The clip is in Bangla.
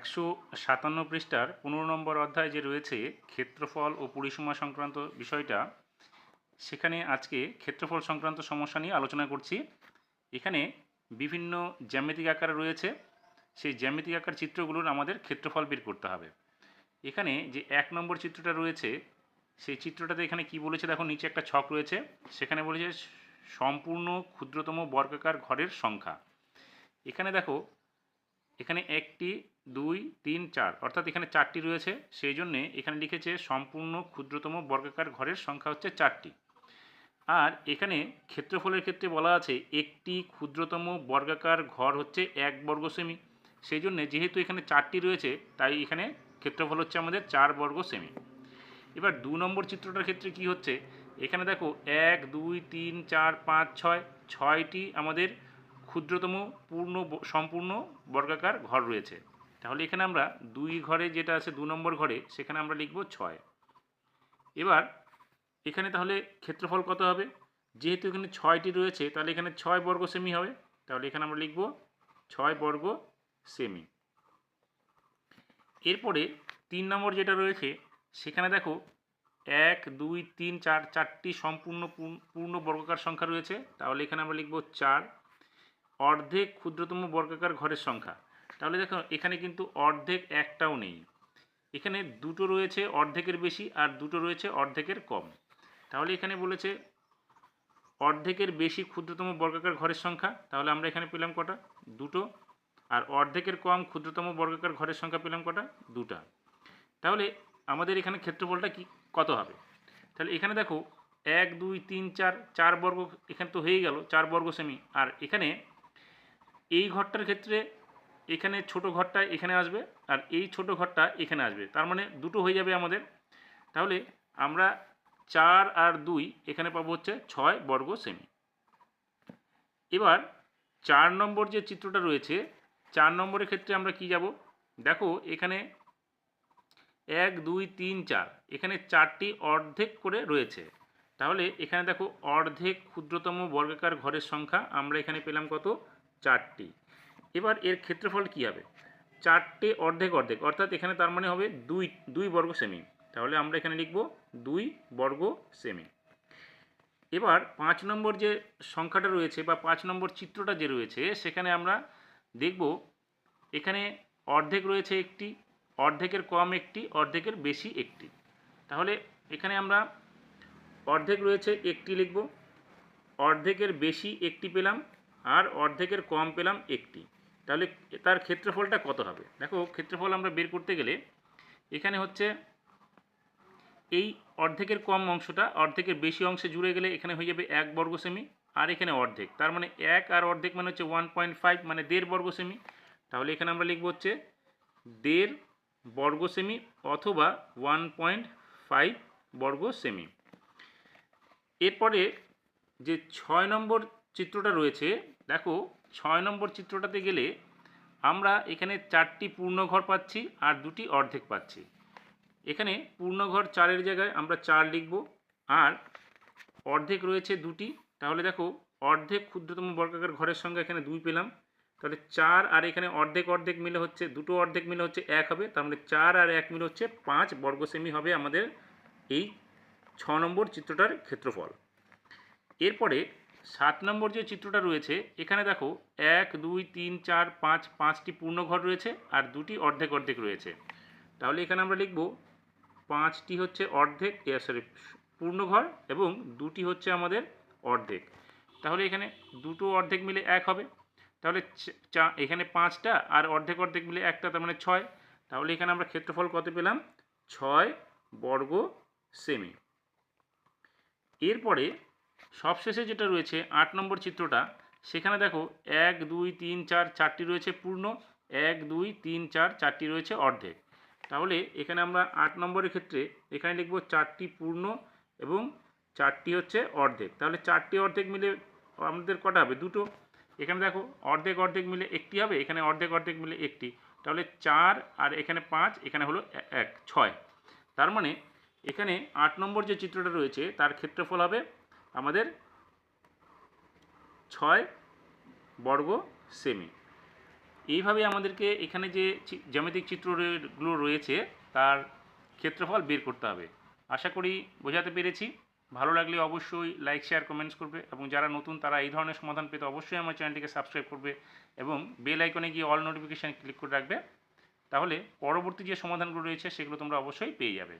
157 পৃষ্ঠার 15 নম্বর অধ্যায় যে রয়েছে ক্ষেত্রফল ও পরিসীমা সংক্রান্ত বিষয়টা, সেখানে আজকে ক্ষেত্রফল সংক্রান্ত সমস্যা নিয়ে আলোচনা করছি। এখানে বিভিন্ন জ্যামিতিক আকার রয়েছে, সেই জ্যামিতিক আকার চিত্রগুলোর আমাদের ক্ষেত্রফল বের করতে হবে। এখানে যে 1 নম্বর চিত্রটা রয়েছে, সেই চিত্রটাতে এখানে কি বলেছে দেখো, নিচে একটা ছক রয়েছে, সেখানে বলেছে সম্পূর্ণ ক্ষুদ্রতম বর্গাকার ঘরের সংখ্যা। এখানে দেখো, এখানে 1টি 2 3 4 অর্থাৎ এখানে 4টি রয়েছে, সেই জন্যে এখানে লিখেছে সম্পূর্ণ ক্ষুদ্রতম বর্গাকার ঘরের সংখ্যা হচ্ছে 4টি। আর এখানে ক্ষেত্রফলের ক্ষেত্রে বলা আছে একটি ক্ষুদ্রতম বর্গাকার ঘর হচ্ছে 1 বর্গ সেমি, সেই জন্য যেহেতু এখানে 4টি রয়েছে তাই এখানে ক্ষেত্রফল হচ্ছে আমাদের 4 বর্গ সেমি। এবার 2 নম্বর চিত্রটার ক্ষেত্রে কি হচ্ছে, এখানে দেখো 1 2 3 4 5 6 6টি আমাদের ক্ষুদ্রতম সম্পূর্ণ বর্গাকার ঘর রয়েছে। তাহলে এখানে আমরা 2 ঘরে যেটা আছে 2 নম্বর ঘরে, সেখানে আমরা লিখব 6। এবার এখানে তাহলে ক্ষেত্রফল কত হবে, যেহেতু এখানে 6টি রয়েছে তাহলে এখানে 6 বর্গ সেমি হবে, তাহলে এখানে আমরা লিখব 6 বর্গ সেমি। এরপরে 3 নম্বর যেটা রয়েছে, সেখানে দেখো 1 2 3 4 4টি পূর্ণ বর্গাকার সংখ্যা রয়েছে, তাহলে এখানে আমরা লিখব 4। অর্ধেক ক্ষুদ্রতম বর্গাকার ঘরের সংখ্যা, তাহলে দেখো এখানে কিন্তু অর্ধেক একটাও নেই, এখানে দুটো রয়েছে অর্ধেকের বেশি আর দুটো রয়েছে অর্ধেকের কম। তাহলে এখানে বলেছে অর্ধেকের বেশি ক্ষুদ্রতম বর্গাকার ঘরের সংখ্যা, তাহলে আমরা এখানে পেলাম কটা, দুটো। আর অর্ধেকের কম ক্ষুদ্রতম বর্গাকার ঘরের সংখ্যা পেলাম কটা, দুটা। তাহলে আমাদের এখানে ক্ষেত্রফলটা কি কত হবে, তাহলে এখানে দেখো 1 2 3 4 4 বর্গ, এখানে তো হয়ে গেল 4 বর্গ সেমি। আর এখানে এই ঘরটার ক্ষেত্রে এখানে ছোট ঘরটা এখানে আসবে আর এই ছোট ঘরটা এখানে আসবে, তার মানে দুটো হয়ে যাবে আমাদের। তাহলে আমরা 4 আর 2 এখানে পাবো হচ্ছে 6 বর্গ সেমি। এবার 4 নম্বর যে চিত্রটা রয়েছে, 4 নম্বরের ক্ষেত্রে আমরা কি যাব, দেখো এখানে 1 2 3 4 এখানে 4টি অর্ধেক করে রয়েছে, তাহলে এখানে দেখো অর্ধেক ক্ষুদ্রতম বর্গাকার ঘরের সংখ্যা আমরা এখানে পেলাম কত, 4টি। এবার এর ক্ষেত্রফল কি হবে, 4টে অর্ধেক অর্ধেক অর্থাৎ এখানে তার মানে হবে 2 বর্গ সেমি, তাহলে আমরা এখানে লিখব 2 বর্গ সেমি। এবার 5 নম্বর যে সংখ্যাটা রয়েছে বা 5 নম্বর চিত্রটা যে রয়েছে, সেখানে আমরা দেখব এখানে অর্ধেক রয়েছে একটি, অর্ধেকের কম একটি, অর্ধেকের বেশি একটি। তাহলে এখানে আমরা অর্ধেক রয়েছে একটি লিখব, অর্ধেকের বেশি একটি পেলাম আর অর্ধেকের কম পেলাম একটি। তাহলে তার ক্ষেত্রফলটা কত হবে, দেখো ক্ষেত্রফল আমরা বের করতে গেলে এখানে হচ্ছে এই অর্ধেকের কম অংশটা অর্ধেকের বেশি অংশে জুড়ে গেলে এখানে হয়ে যাবে 1 বর্গ সেমি, আর এখানে অর্ধেক, তার মানে 1 আর অর্ধেক মানে হচ্ছে 1.5 মানে 1.5 বর্গ সেমি। তাহলে এখানে আমরা লিখব হচ্ছে 1.5 বর্গ সেমি অথবা 1.5 বর্গ সেমি। এরপরে যে 6 নম্বর চিত্রটা রয়েছে, দেখো 6 নম্বর চিত্রটাতে গেলে আমরা এখানে 4টি পূর্ণঘর পাচ্ছি আর 2টি অর্ধেক পাচ্ছি। এখানে পূর্ণঘর 4-এর জায়গায় আমরা 4 লিখব আর অর্ধেক রয়েছে 2টি, তাহলে দেখো অর্ধেক ক্ষুদ্রতম বর্গাকার ঘরের সংখ্যা এখানে 2 পেলাম, তাহলে 4 আর এখানে অর্ধেক অর্ধেক মিলে হচ্ছে, দুটো অর্ধেক মিলে হচ্ছে 1 হবে, তার মানে 4 আর 1 মিলে হচ্ছে 5 বর্গ সেমি হবে আমাদের এই 6 নম্বর চিত্রটার ক্ষেত্রফল। এরপরে 7 নম্বর যে চিত্রটা রয়েছে, এখানে দেখো 1 2 3 4 5 5টি পূর্ণঘর রয়েছে আর 2টি অর্ধেক অর্ধেক রয়েছে, তাহলে এখানে আমরা লিখব 5টি হচ্ছে অর্ধেক পূর্ণঘর এবং 2টি হচ্ছে আমাদের অর্ধেক। তাহলে এখানে দুটো অর্ধেক মিলে 1 হবে, তাহলে এখানে 5টা আর অর্ধেক অর্ধেক মিলে একটা, তার মানে 6। তাহলে এখানে আমরা ক্ষেত্রফল কত পেলাম, 6 বর্গ সেমি। এরপরে সবশেষে যেটা রয়েছে 8 নম্বর চিত্রটা, সেখানে দেখো 1 2 3 4 4টি রয়েছে পূর্ণ, 1 2 3 4 4টি রয়েছে অর্ধেক। তাহলে এখানে আমরা 8 নম্বরের ক্ষেত্রে এখানে লিখব 4টি পূর্ণ এবং 4টি হচ্ছে অর্ধেক, তাহলে 4টি অর্ধেক মিলে আমাদের কটা হবে, দুটো। এখানে দেখো অর্ধেক অর্ধেক মিলে একটি হবে, এখানে অর্ধেক অর্ধেক মিলে একটি, তাহলে 4 আর এখানে 5, এখানে হলো 1 6। তার মানে এখানে 8 নম্বর যে চিত্রটা রয়েছে তার ক্ষেত্রফল হবে আমাদের 6 বর্গ সেমি। এইভাবে আমাদেরকে এখানে যে জ্যামিতিক চিত্রগুলো রয়েছে তার ক্ষেত্রফল বের করতে হবে। আশা করি বোঝাতে পেরেছি। ভালো লাগলে অবশ্যই লাইক শেয়ার কমেন্টস করবে, এবং যারা নতুন তারা এই ধরনের সমাধান পেতে অবশ্যই আমার চ্যানেলটিকে সাবস্ক্রাইব করবে এবং বেল আইকনে গিয়ে অল নোটিফিকেশান ক্লিক করে রাখবে। তাহলে পরবর্তী যে সমাধানগুলো রয়েছে সেগুলো তোমরা অবশ্যই পেয়ে যাবে।